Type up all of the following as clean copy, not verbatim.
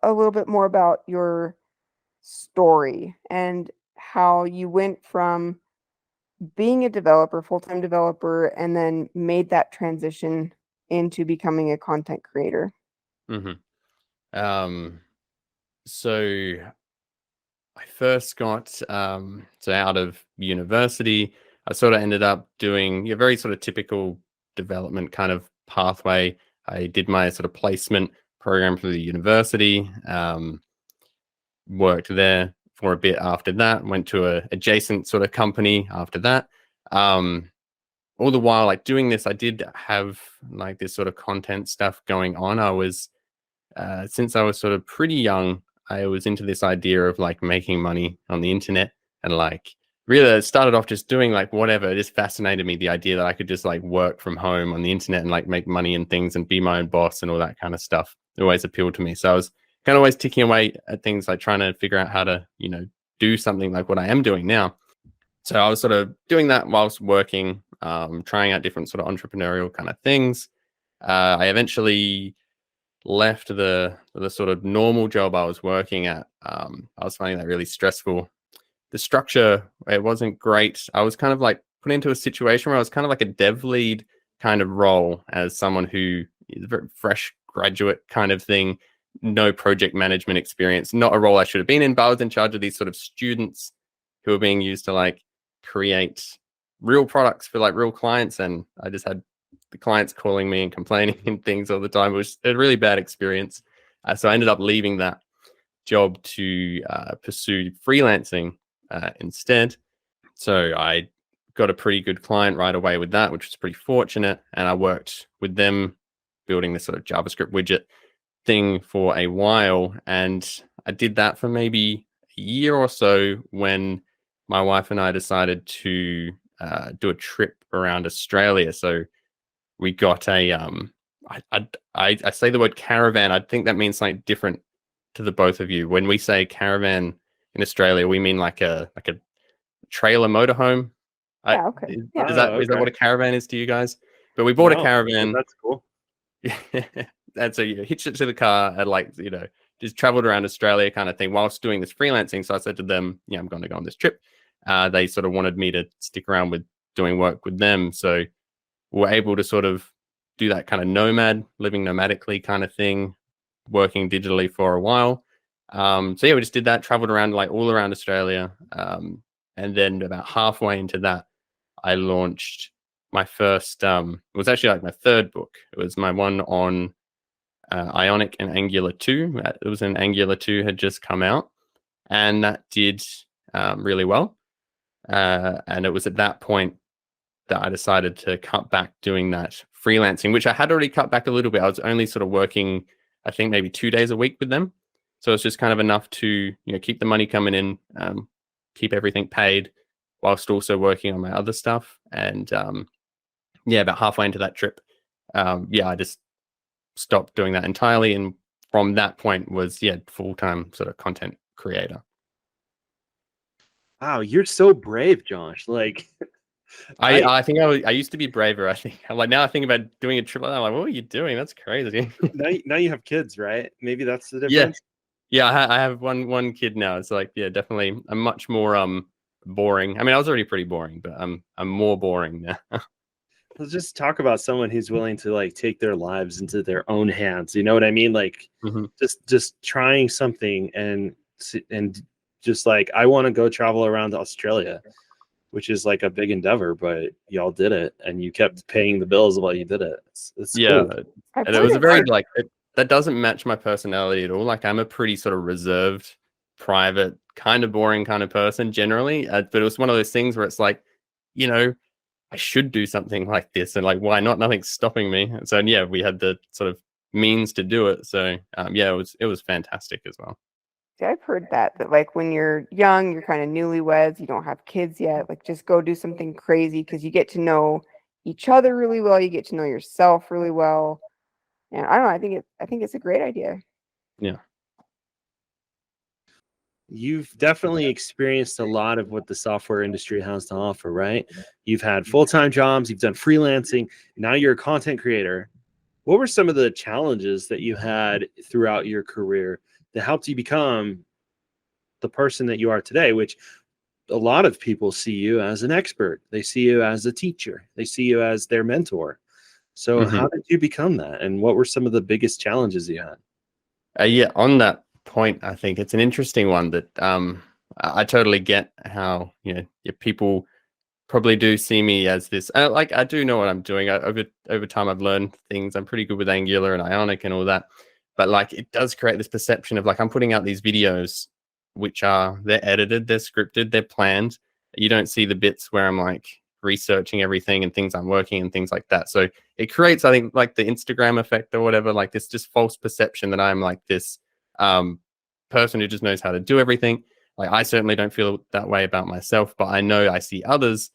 a little bit more about your story and how you went from being a developer, full-time developer, and then made that transition into becoming a content creator? Um, so I first got so out of university, I sort of ended up doing a very sort of typical development kind of pathway. I did my sort of placement program through the university, worked there for a bit after that, went to a adjacent sort of company after that. All the while, like doing this, I did have like this sort of content stuff going on. I was, since I was sort of pretty young, I was into this idea of like making money on the internet, and like really it started off just doing like whatever. It just fascinated me, the idea that I could just like work from home on the internet and like make money and things and be my own boss and all that kind of stuff. It always appealed to me. So I was kind of always ticking away at things, like trying to figure out how to, do something like what I am doing now. So I was sort of doing that whilst working, trying out different sort of entrepreneurial kind of things. I eventually left the sort of normal job I was working at. I was finding that really stressful. The structure, it wasn't great. I was kind of like put into a situation where I was kind of like a dev lead kind of role, as someone who is a very fresh graduate kind of thing, no project management experience, not a role I should have been in, but I was in charge of these sort of students who were being used to like create real products for like real clients. And I just had the clients calling me and complaining and things all the time. It was a really bad experience. So I ended up leaving that job to pursue freelancing instead. So I got a pretty good client right away with that, which was pretty fortunate. And I worked with them building this sort of JavaScript widget thing for a while. And I did that for maybe a year or so when my wife and I decided to do a trip around Australia. So we got a I say the word caravan. I think that means something different to the both of you. When we say caravan in Australia, we mean like a trailer motorhome. Yeah, okay. Yeah. Is that what a caravan is to you guys? But we bought a caravan. That's cool. And so you hitched it to the car and like, just traveled around Australia kind of thing whilst doing this freelancing. So I said to them, I'm going to go on this trip. They sort of wanted me to stick around with doing work with them. So we're able to sort of do that kind of living nomadically kind of thing, working digitally for a while. So yeah, we just did that, traveled around like all around Australia. And then about halfway into that, I launched my first, it was actually like my third book. It was my one on Ionic and Angular 2. It was an Angular 2 had just come out, and that did really well. And it was at that point that I decided to cut back doing that freelancing, which I had already cut back a little bit. I was only sort of working, I think maybe 2 days a week with them. So it's just kind of enough to, keep the money coming in, keep everything paid whilst also working on my other stuff. And about halfway into that trip, I just stopped doing that entirely. And from that point was, full-time sort of content creator. Wow, you're so brave, Josh. Like, I think I used to be braver. I think now I think about doing a trip like that. I'm like, what are you doing? That's crazy. now you have kids, right? Maybe that's the difference. Yeah. I have one kid now. It's like, definitely. I'm much more boring. I mean, I was already pretty boring, but I'm more boring now. Let's just talk about someone who's willing to like take their lives into their own hands. You know what I mean? Like, just trying something and just like, I want to go travel around Australia, which is like a big endeavor, but y'all did it and you kept paying the bills while you did it. It's cool. And it was a very that doesn't match my personality at all. Like, I'm a pretty sort of reserved, private, kind of boring kind of person generally. But it was one of those things where it's like, I should do something like this, and like, why not? Nothing's stopping me. And so we had the sort of means to do it. So it was fantastic as well. See, I've heard that like when you're young, you're kind of newlyweds, you don't have kids yet, like just go do something crazy because you get to know each other really well, you get to know yourself really well. And I don't know, I think it's a great idea. Yeah. You've definitely experienced a lot of what the software industry has to offer, right? You've had full-time jobs, you've done freelancing, now you're a content creator. What were some of the challenges that you had throughout your career that helped you become the person that you are today, which a lot of people see you as an expert. They see you as a teacher. They see you as their mentor. So how did you become that? And what were some of the biggest challenges you had? Yeah, on that point, I think it's an interesting one that I totally get how, people probably do see me as this. Like, I do know what I'm doing. Over time, I've learned things. I'm pretty good with Angular and Ionic and all that. But like, it does create this perception of like, I'm putting out these videos, which they're edited, they're scripted, they're planned. You don't see the bits where I'm like researching everything and things I'm working and things like that. So it creates, I think, like the Instagram effect or whatever, like this just false perception that I'm like this person who just knows how to do everything. Like, I certainly don't feel that way about myself, but I know I see others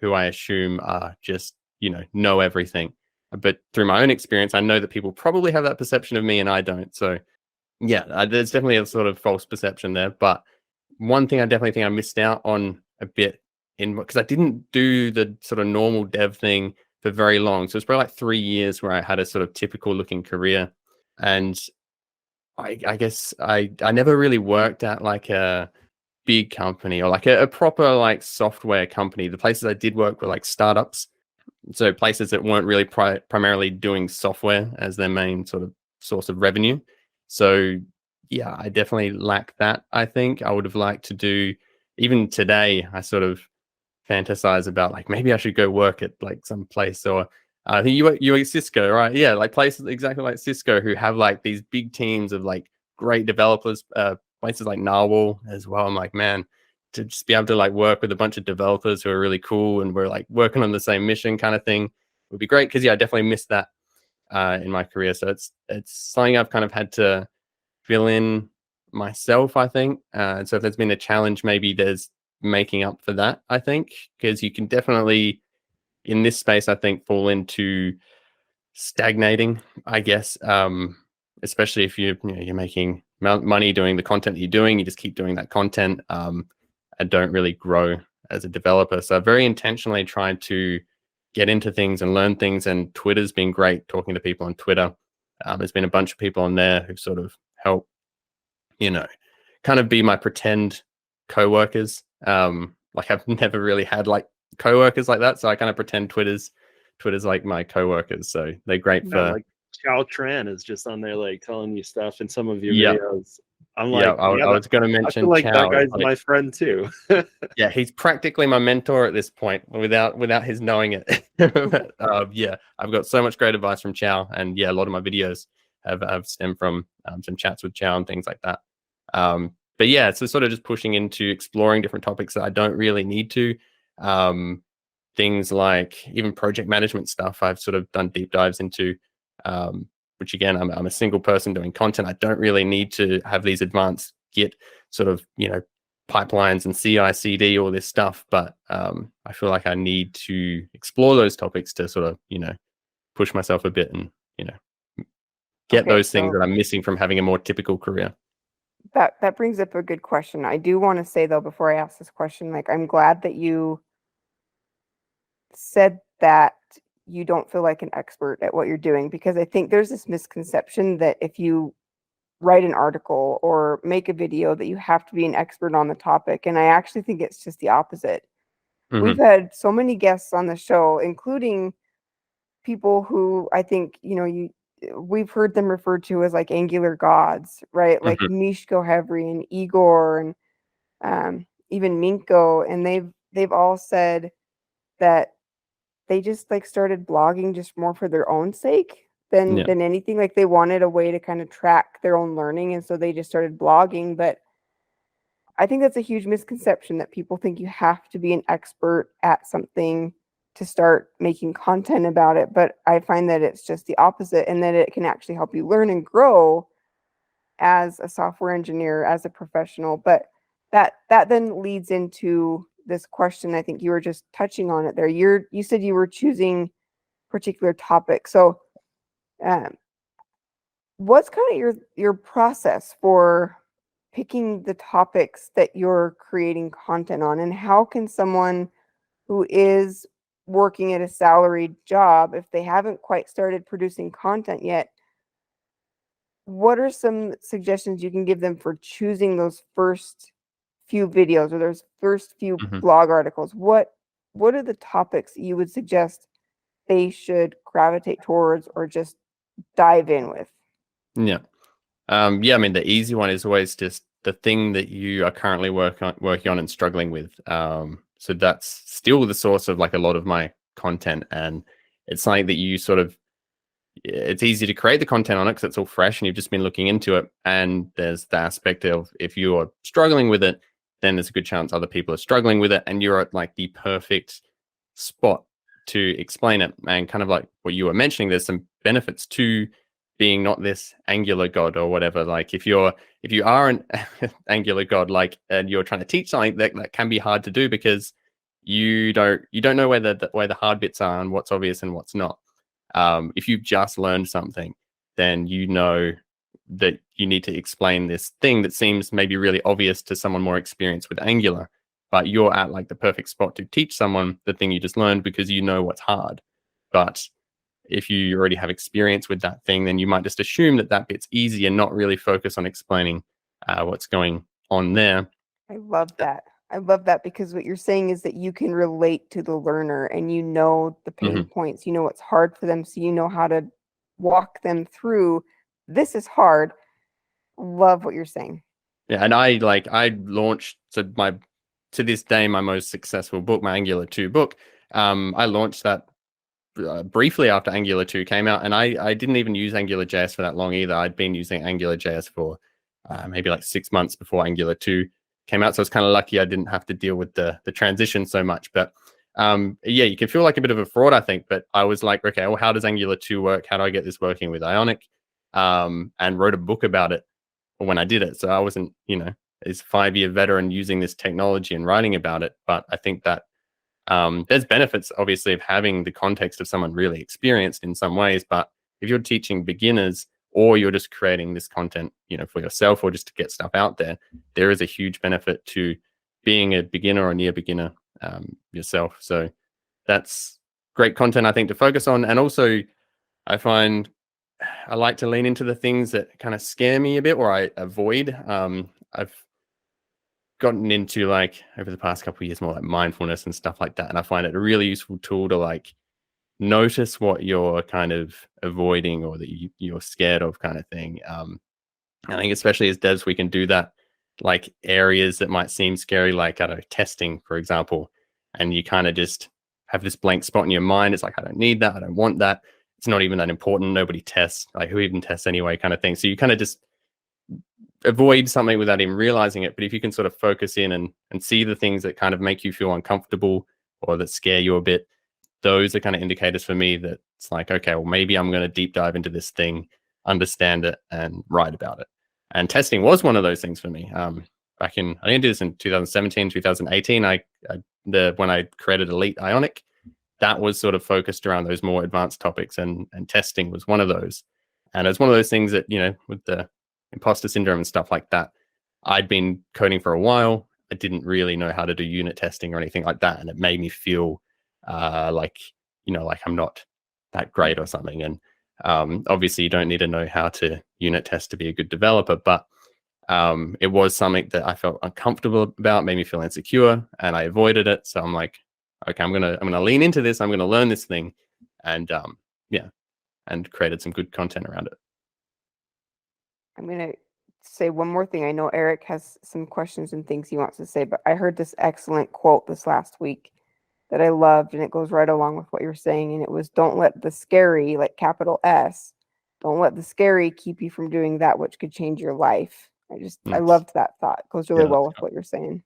who I assume are just, know everything. But through my own experience, I know that people probably have that perception of me and I don't. So yeah, there's definitely a sort of false perception there. But one thing I definitely think I missed out on a bit because I didn't do the sort of normal dev thing for very long. So it's probably like 3 years where I had a sort of typical looking career. And I guess I never really worked at like a big company or like a proper like software company. The places I did work were like startups. So places that weren't really primarily doing software as their main sort of source of revenue. So yeah, I definitely lack that. I think I would have liked to do, even today, I sort of fantasize about like maybe I should go work at like some place, or I think you at Cisco, right? Yeah, like places exactly like Cisco who have like these big teams of like great developers, places like Narwhal as well. I'm like, man, to just be able to like work with a bunch of developers who are really cool and we're like working on the same mission kind of thing would be great. Because yeah, I definitely missed that in my career. So it's something I've kind of had to fill in myself, I think. And so if there's been a challenge, maybe there's making up for that, I think, because you can definitely in this space, I think, fall into stagnating, I guess, especially if you're making money doing the content that you're doing. You just keep doing that content and don't really grow as a developer. So I've very intentionally tried to get into things and learn things, and Twitter's been great, talking to people on Twitter. There's been a bunch of people on there who sort of help, kind of be my pretend co-workers. Like, I've never really had like co-workers like that, so I kind of pretend Twitter's like my co-workers. So they're great for like Chow Tran is just on there like telling you stuff in some of your Yep. videos. I'm like, I was going to mention I feel like Chow. that guy's my friend too. Yeah, he's practically my mentor at this point without his knowing it. Yeah, I've got so much great advice from Chow, and yeah, a lot of my videos have stemmed from some chats with Chow and things like that. But yeah, so sort of just pushing into exploring different topics that I don't really need to. Things like even project management stuff I've sort of done deep dives into, which again, I'm a single person doing content. I don't really need to have these advanced Git sort of, pipelines and CI/CD, all this stuff. But I feel like I need to explore those topics to sort of, push myself a bit and, get those things that I'm missing from having a more typical career. That brings up a good question. I do want to say though, before I ask this question, like, I'm glad that you said that you don't feel like an expert at what you're doing, because I think there's this misconception that if you write an article or make a video that you have to be an expert on the topic. And I actually think it's just the opposite. Mm-hmm. We've had so many guests on the show, including people who I think, we've heard them referred to as like Angular gods, right? Like Mishko Hevry and Igor and even Minko. And they've all said that they just like started blogging just more for their own sake than anything. Like, they wanted a way to kind of track their own learning, and so they just started blogging. But I think that's a huge misconception, that people think you have to be an expert at something to start making content about it. But I find that it's just the opposite, and that it can actually help you learn and grow as a software engineer, as a professional. But that then leads into this question. I think you were just touching on it there. You said you were choosing particular topics. So what's kind of your process for picking the topics that you're creating content on, and how can someone who is working at a salaried job, if they haven't quite started producing content yet, what are some suggestions you can give them for choosing those first few videos or those first few blog articles? What are the topics you would suggest they should gravitate towards or just dive in with? Yeah. I mean, the easy one is always just the thing that you are currently working on and struggling with. So that's still the source of like a lot of my content, and it's something that you sort of, it's easy to create the content on it because it's all fresh and you've just been looking into it. And there's the aspect of, if you are struggling with it, then there's a good chance other people are struggling with it, and you're at like the perfect spot to explain it. And kind of like what you were mentioning, there's some benefits to being not this Angular god or whatever. Like if you are an Angular god, like, and you're trying to teach something, that can be hard to do because you don't know where the hard bits are and what's obvious and what's not. If you've just learned something, then you know that you need to explain this thing that seems maybe really obvious to someone more experienced with Angular, but you're at like the perfect spot to teach someone the thing you just learned because you know what's hard. But if you already have experience with that thing, then you might just assume that bit's easy and not really focus on explaining what's going on there. I love that. I love that because what you're saying is that you can relate to the learner and you know the pain points, you know what's hard for them, so you know how to walk them through. This is hard. Love what you're saying. Yeah, and I launched, to this day, my most successful book, my Angular 2 book. I launched that briefly after Angular 2 came out, and I didn't even use Angular JS for that long either. I'd been using Angular JS for maybe like 6 months before Angular 2 came out, so I was kind of lucky I didn't have to deal with the transition so much. But yeah, you can feel like a bit of a fraud, I think. But I was like, okay, well, how does Angular 2 work? How do I get this working with Ionic? And wrote a book about it when I did it. So I wasn't, as 5-year veteran using this technology and writing about it. But I think that there's benefits, obviously, of having the context of someone really experienced in some ways. But if you're teaching beginners, or you're just creating this content, for yourself, or just to get stuff out there is a huge benefit to being a beginner or near beginner yourself. So that's great content, I think, to focus on. And also, I find I like to lean into the things that kind of scare me a bit, or I avoid. I've gotten into, like, over the past couple of years, more like mindfulness and stuff like that. And I find it a really useful tool to like notice what you're kind of avoiding or that you're scared of, kind of thing. I think especially as devs, we can do that, like areas that might seem scary, like, I don't know, testing, for example, and you kind of just have this blank spot in your mind. It's like, I don't need that. I don't want that. It's not even that important. Nobody tests. Like, who even tests anyway, kind of thing. So you kind of just avoid something without even realizing it. But if you can sort of focus in and see the things that kind of make you feel uncomfortable or that scare you a bit, those are kind of indicators for me that it's like, okay, well, maybe I'm going to deep dive into this thing, understand it, and write about it. And testing was one of those things for me. Back in, I didn't do this in 2017, 2018. When I created Elite Ionic, that was sort of focused around those more advanced topics, and testing was one of those. And it's one of those things that, with the imposter syndrome and stuff like that, I'd been coding for a while. I didn't really know how to do unit testing or anything like that. And it made me feel like I'm not that great or something. And obviously you don't need to know how to unit test to be a good developer, but it was something that I felt uncomfortable about, made me feel insecure, and I avoided it. So I'm like, okay, I'm gonna lean into this. I'm gonna learn this thing, and and created some good content around it. I'm gonna say one more thing. I know Erik has some questions and things he wants to say, but I heard this excellent quote this last week that I loved, and it goes right along with what you're saying. And it was, don't let the scary, like capital S, don't let the scary keep you from doing that which could change your life. I loved that thought. It goes really well with what you're saying.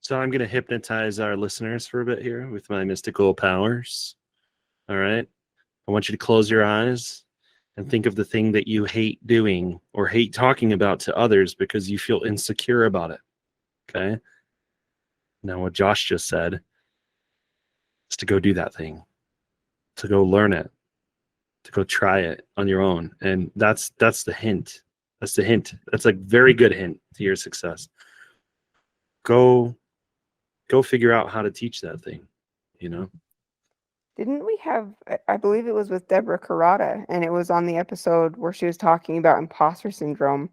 So I'm going to hypnotize our listeners for a bit here with my mystical powers. All right. I want you to close your eyes and think of the thing that you hate doing or hate talking about to others because you feel insecure about it. Okay. Now, what Josh just said is to go do that thing, to go learn it, to go try it on your own. And that's the hint. That's the hint. That's a very good hint to your success. Go figure out how to teach that thing. you know? Didn't we have, I believe it was with Deborah Carrata, and it was on the episode where she was talking about imposter syndrome.